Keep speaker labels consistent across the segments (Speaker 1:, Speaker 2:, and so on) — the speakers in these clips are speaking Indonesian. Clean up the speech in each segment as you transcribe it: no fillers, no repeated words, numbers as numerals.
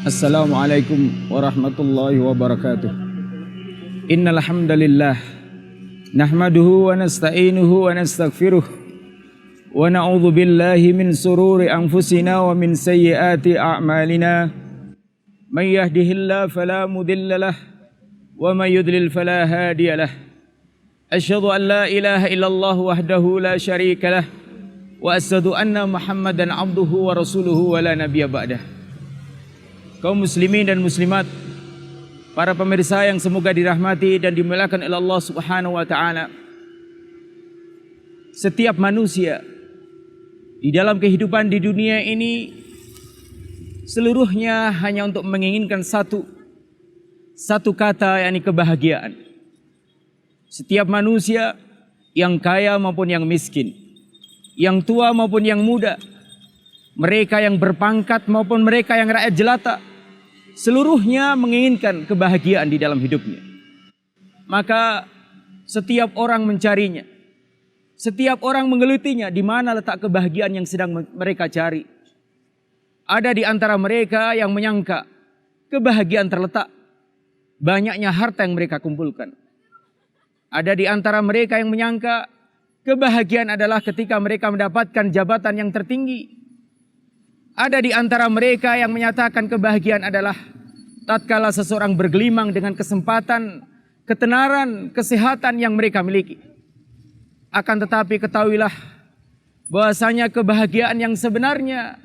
Speaker 1: Assalamualaikum warahmatullahi wabarakatuh. Innal hamdalillah nahmaduhu wa nasta'inuhu wa nastaghfiruh wa na'udzu billahi min sururi anfusina wa min sayyiati a'malina. May yahdihillahu fala mudilla lahu wa may yudlil fala hadiya lahu. Asyhadu an la ilaha illallah wahdahu la syarika lahu wa asyhadu anna Muhammadan abduhu wa rasuluhu wa la nabiyya ba'dah. Kaum muslimin dan muslimat, para pemirsa yang semoga dirahmati dan dimuliakan oleh Allah Subhanahu wa taala. Setiap manusia di dalam kehidupan di dunia ini seluruhnya hanya untuk menginginkan satu kata, yakni kebahagiaan. Setiap manusia, yang kaya maupun yang miskin, yang tua maupun yang muda, mereka yang berpangkat maupun mereka yang rakyat jelata, seluruhnya menginginkan kebahagiaan di dalam hidupnya. Maka setiap orang mencarinya, setiap orang menggelutinya, di mana letak kebahagiaan yang sedang mereka cari. Ada di antara mereka yang menyangka kebahagiaan terletak banyaknya harta yang mereka kumpulkan. Ada di antara mereka yang menyangka kebahagiaan adalah ketika mereka mendapatkan jabatan yang tertinggi. Ada di antara mereka yang menyatakan kebahagiaan adalah tatkala seseorang bergelimang dengan kesempatan, ketenaran, kesehatan yang mereka miliki. Akan tetapi ketahuilah bahwasanya kebahagiaan yang sebenarnya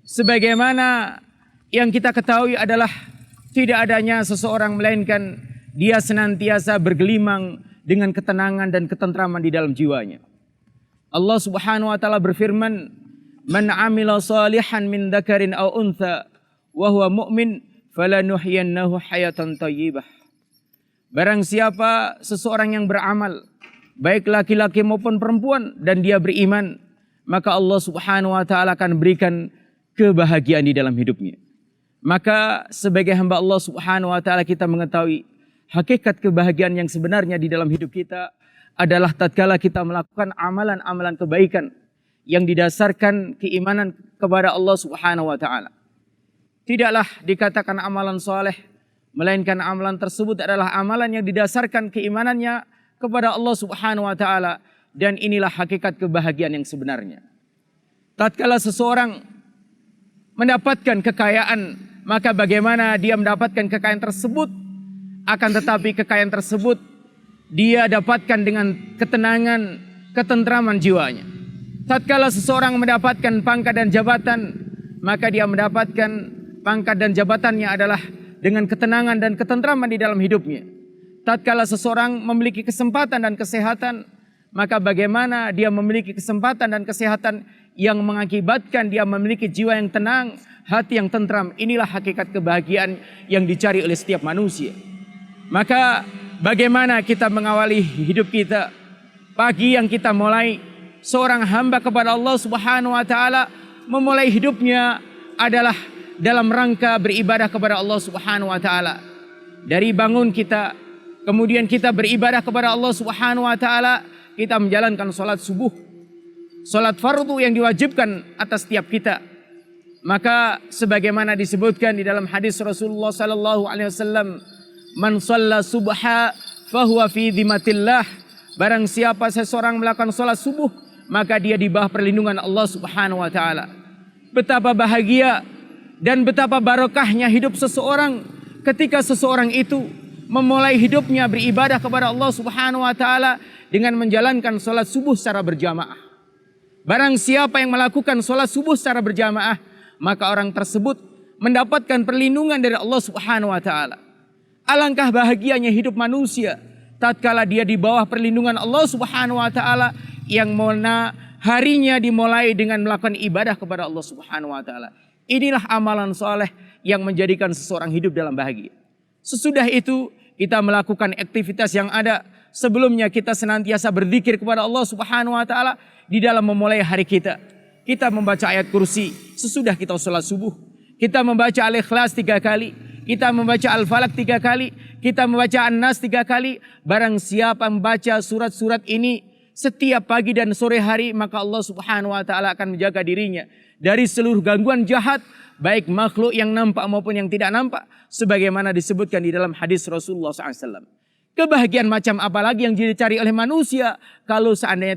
Speaker 1: sebagaimana yang kita ketahui adalah tidak adanya seseorang melainkan dia senantiasa bergelimang dengan ketenangan dan ketentraman di dalam jiwanya. Allah Subhanahu wa taala berfirman, "Man 'amila salihan min dzakarin aw untha wa huwa mu'min falanuhyiyannahu hayatan thayyibah." Barang siapa seseorang yang beramal, baik laki-laki maupun perempuan, dan dia beriman, maka Allah Subhanahu wa taala akan berikan kebahagiaan di dalam hidupnya. Maka sebagai hamba Allah Subhanahu wa taala kita mengetahui hakikat kebahagiaan yang sebenarnya di dalam hidup kita adalah tatkala kita melakukan amalan-amalan kebaikan yang didasarkan keimanan kepada Allah Subhanahu wa taala. Tidaklah dikatakan amalan soleh, melainkan amalan tersebut adalah amalan yang didasarkan keimanannya kepada Allah Subhanahu wa taala, dan inilah hakikat kebahagiaan yang sebenarnya. Tatkala seseorang mendapatkan kekayaan, maka bagaimana dia mendapatkan kekayaan tersebut? Akan tetapi kekayaan tersebut dia dapatkan dengan ketenangan, ketentraman jiwanya. Tatkala seseorang mendapatkan pangkat dan jabatan, maka dia mendapatkan pangkat dan jabatannya adalah dengan ketenangan dan ketentraman di dalam hidupnya. Tatkala seseorang memiliki kesempatan dan kesehatan, maka bagaimana dia memiliki kesempatan dan kesehatan yang mengakibatkan dia memiliki jiwa yang tenang, hati yang tentram. Inilah hakikat kebahagiaan yang dicari oleh setiap manusia. Maka bagaimana kita mengawali hidup kita? Pagi yang kita mulai, seorang hamba kepada Allah Subhanahu wa taala memulai hidupnya adalah dalam rangka beribadah kepada Allah Subhanahu wa taala. Dari bangun kita, kemudian kita beribadah kepada Allah Subhanahu wa taala, kita menjalankan salat subuh, salat fardu yang diwajibkan atas setiap kita. Maka sebagaimana disebutkan di dalam hadis Rasulullah sallallahu alaihi wasallam, "Man shalla subha fahuwa fi dhimatillah." Barang siapa seseorang melakukan salat subuh, maka dia di bawah perlindungan Allah Subhanahu wa taala. Betapa bahagia dan betapa barokahnya hidup seseorang ketika seseorang itu memulai hidupnya beribadah kepada Allah Subhanahu wa taala dengan menjalankan salat subuh secara berjamaah. Barang siapa yang melakukan salat subuh secara berjamaah, maka orang tersebut mendapatkan perlindungan dari Allah Subhanahu wa taala. Alangkah bahagianya hidup manusia tatkala dia di bawah perlindungan Allah Subhanahu wa taala, yang mana harinya dimulai dengan melakukan ibadah kepada Allah Subhanahu wa taala. Inilah amalan soleh yang menjadikan seseorang hidup dalam bahagia. Sesudah itu kita melakukan aktivitas yang ada. Sebelumnya kita senantiasa berzikir kepada Allah Subhanahu wa taala di dalam memulai hari kita. Kita membaca ayat kursi sesudah kita sholat subuh. Kita membaca Al-Ikhlas 3 kali. Kita membaca Al-Falaq 3 kali. Kita membaca An-Nas 3 kali. Barang siapa membaca surat-surat ini setiap pagi dan sore hari, maka Allah Subhanahu wa taala akan menjaga dirinya dari seluruh gangguan jahat, baik makhluk yang nampak maupun yang tidak nampak, sebagaimana disebutkan di dalam hadis Rasulullah SAW. Kebahagiaan macam apa lagi yang dicari oleh manusia kalau seandainya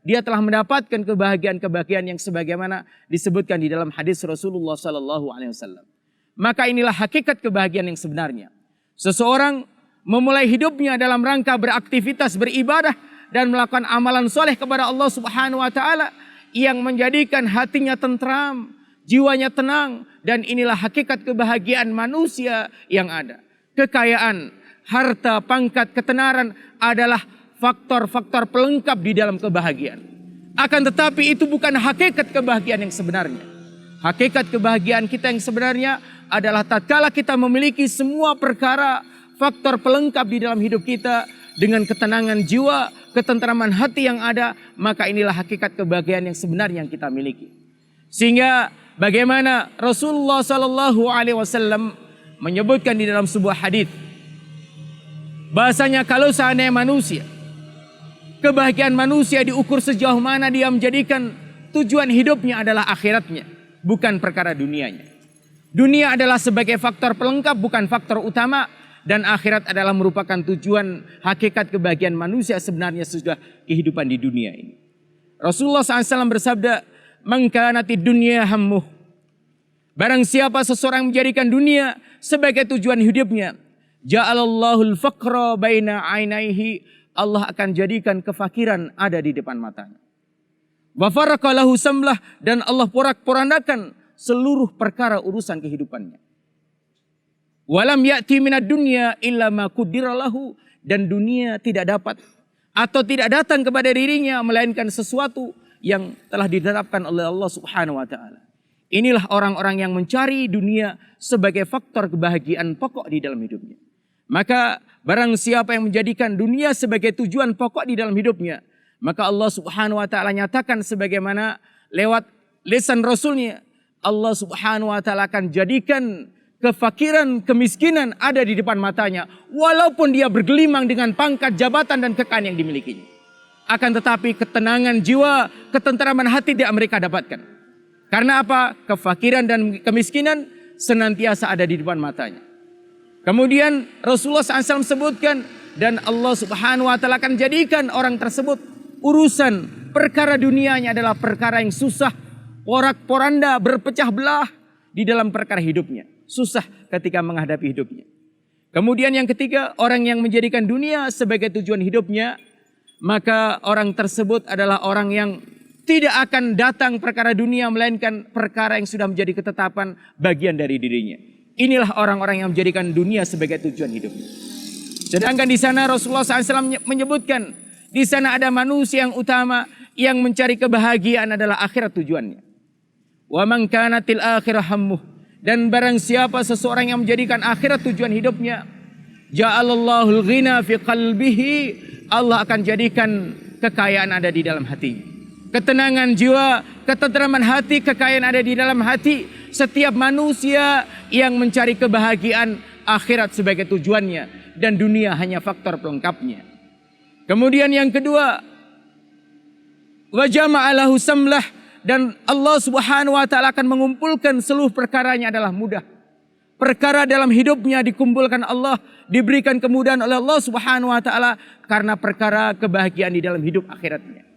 Speaker 1: dia telah mendapatkan kebahagiaan yang sebagaimana disebutkan di dalam hadis Rasulullah SAW. Maka inilah hakikat kebahagiaan yang sebenarnya. Seseorang memulai hidupnya dalam rangka beraktivitas, beribadah dan melakukan amalan soleh kepada Allah Subhanahu wa taala yang menjadikan hatinya tentram, jiwanya tenang, dan inilah hakikat kebahagiaan manusia yang ada. Kekayaan, harta, pangkat, ketenaran adalah faktor-faktor pelengkap di dalam kebahagiaan. Akan tetapi itu bukan hakikat kebahagiaan yang sebenarnya. Hakikat kebahagiaan kita yang sebenarnya adalah tatkala kita memiliki semua perkara, faktor pelengkap di dalam hidup kita dengan ketenangan jiwa, ketentraman hati yang ada, maka inilah hakikat kebahagiaan yang sebenarnya yang kita miliki. Sehingga bagaimana Rasulullah SAW menyebutkan di dalam sebuah hadis, bahasanya kalau seandainya manusia, kebahagiaan manusia diukur sejauh mana dia menjadikan tujuan hidupnya adalah akhiratnya, bukan perkara dunianya. Dunia adalah sebagai faktor pelengkap, bukan faktor utama, dan akhirat adalah merupakan tujuan hakikat kebahagiaan manusia sebenarnya sudah kehidupan di dunia ini. Rasulullah SAW bersabda, "Man kanatid dunya hammuh." Barang siapa seseorang menjadikan dunia sebagai tujuan hidupnya, ja'alallahul faqra baina ainaihi, Allah akan jadikan kefakiran ada di depan matanya. Wa farraqa lahu samlah, dan Allah porak-porandakan seluruh perkara urusan kehidupannya. Walam ya'ti minad dunya illa ma qaddara lahu, dan dunia tidak dapat atau tidak datang kepada dirinya melainkan sesuatu yang telah ditetapkan oleh Allah Subhanahu wa taala. Inilah orang-orang yang mencari dunia sebagai faktor kebahagiaan pokok di dalam hidupnya. Maka barang siapa yang menjadikan dunia sebagai tujuan pokok di dalam hidupnya, maka Allah Subhanahu wa taala nyatakan sebagaimana lewat lisan Rasulnya, Allah Subhanahu wa taala akan jadikan kefakiran, kemiskinan ada di depan matanya, walaupun dia bergelimang dengan pangkat, jabatan, dan kekayaan yang dimilikinya. Akan tetapi ketenangan jiwa, ketentraman hati tidak mereka dapatkan. Karena apa? Kefakiran dan kemiskinan senantiasa ada di depan matanya. Kemudian Rasulullah SAW sebutkan, dan Allah Subhanahu wa taala akan jadikan orang tersebut urusan perkara dunianya adalah perkara yang susah, porak-poranda, berpecah belah di dalam perkara hidupnya. Susah ketika menghadapi hidupnya. Kemudian yang ketiga, orang yang menjadikan dunia sebagai tujuan hidupnya, maka orang tersebut adalah orang yang tidak akan datang perkara dunia melainkan perkara yang sudah menjadi ketetapan bagian dari dirinya. Inilah orang-orang yang menjadikan dunia sebagai tujuan hidupnya. Sedangkan di sana Rasulullah SAW menyebutkan, di sana ada manusia yang utama yang mencari kebahagiaan adalah akhirat tujuannya. Wa man kanatil akhirah hammuh, dan barang siapa seseorang yang menjadikan akhirat tujuan hidupnya, ja'alallahul ghina fi qalbihi, Allah akan jadikan kekayaan ada di dalam hatinya. Ketenangan jiwa, ketentraman hati, kekayaan ada di dalam hati. Setiap manusia yang mencari kebahagiaan akhirat sebagai tujuannya dan dunia hanya faktor pelengkapnya. Kemudian yang kedua, wa jama'alahu samlah, dan Allah Subhanahu wa taala akan mengumpulkan seluruh perkaranya adalah mudah. Perkara dalam hidupnya dikumpulkan Allah, diberikan kemudahan oleh Allah Subhanahu wa taala karena perkara kebahagiaan di dalam hidup akhiratnya.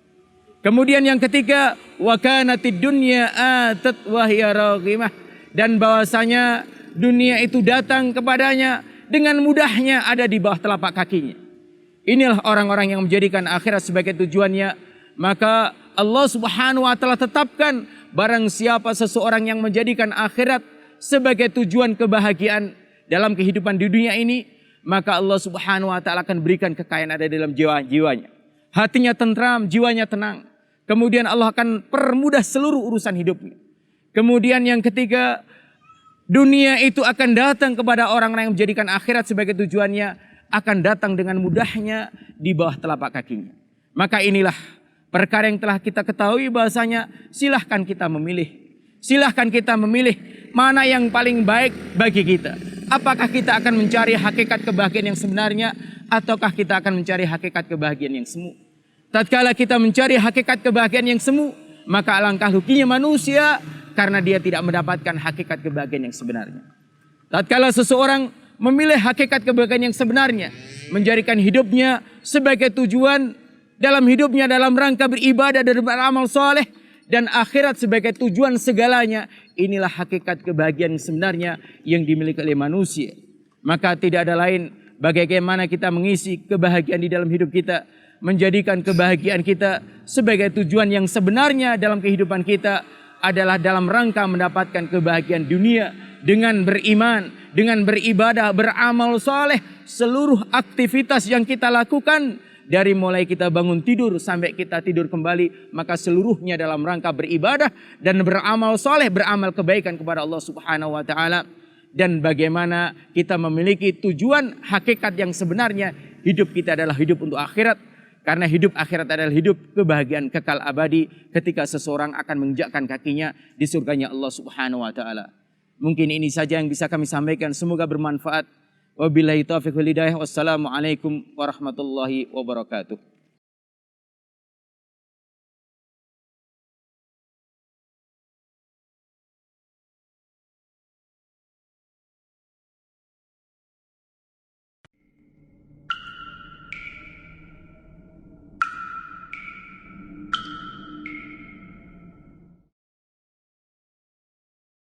Speaker 1: Kemudian yang ketiga, wa kanatid dunya atat wa hiya raghimah, dan bahwasanya dunia itu datang kepadanya dengan mudahnya ada di bawah telapak kakinya. Inilah orang-orang yang menjadikan akhirat sebagai tujuannya, maka Allah Subhanahu wa taala tetapkan barang siapa seseorang yang menjadikan akhirat sebagai tujuan kebahagiaan dalam kehidupan di dunia ini, maka Allah Subhanahu wa taala akan berikan kekayaan ada dalam jiwanya. Hatinya tentram, jiwanya tenang. Kemudian Allah akan permudah seluruh urusan hidupnya. Kemudian yang ketiga, dunia itu akan datang kepada orang-orang yang menjadikan akhirat sebagai tujuannya, akan datang dengan mudahnya di bawah telapak kakinya. Maka inilah perkara yang telah kita ketahui bahasanya silahkan kita memilih. Silahkan kita memilih mana yang paling baik bagi kita. Apakah kita akan mencari hakikat kebahagiaan yang sebenarnya, ataukah kita akan mencari hakikat kebahagiaan yang semu. Tatkala kita mencari hakikat kebahagiaan yang semu, maka alangkah ruginya manusia karena dia tidak mendapatkan hakikat kebahagiaan yang sebenarnya. Tatkala seseorang memilih hakikat kebahagiaan yang sebenarnya, menjadikan hidupnya sebagai tujuan dalam hidupnya dalam rangka beribadah dan beramal soleh, dan akhirat sebagai tujuan segalanya, inilah hakikat kebahagiaan sebenarnya yang dimiliki oleh manusia. Maka tidak ada lain bagaimana kita mengisi kebahagiaan di dalam hidup kita, menjadikan kebahagiaan kita sebagai tujuan yang sebenarnya dalam kehidupan kita adalah dalam rangka mendapatkan kebahagiaan dunia dengan beriman, dengan beribadah, beramal soleh. Seluruh aktivitas yang kita lakukan dari mulai kita bangun tidur sampai kita tidur kembali, maka seluruhnya dalam rangka beribadah dan beramal soleh, beramal kebaikan kepada Allah Subhanahu wa Ta'ala. Dan bagaimana kita memiliki tujuan hakikat yang sebenarnya, hidup kita adalah hidup untuk akhirat. Karena hidup akhirat adalah hidup kebahagiaan kekal abadi ketika seseorang akan menginjakkan kakinya di surganya Allah Subhanahu wa Ta'ala. Mungkin ini saja yang bisa kami sampaikan, semoga bermanfaat. Wabillahi taufiq wal hidayah. Wassalamualaikum warahmatullahi wabarakatuh.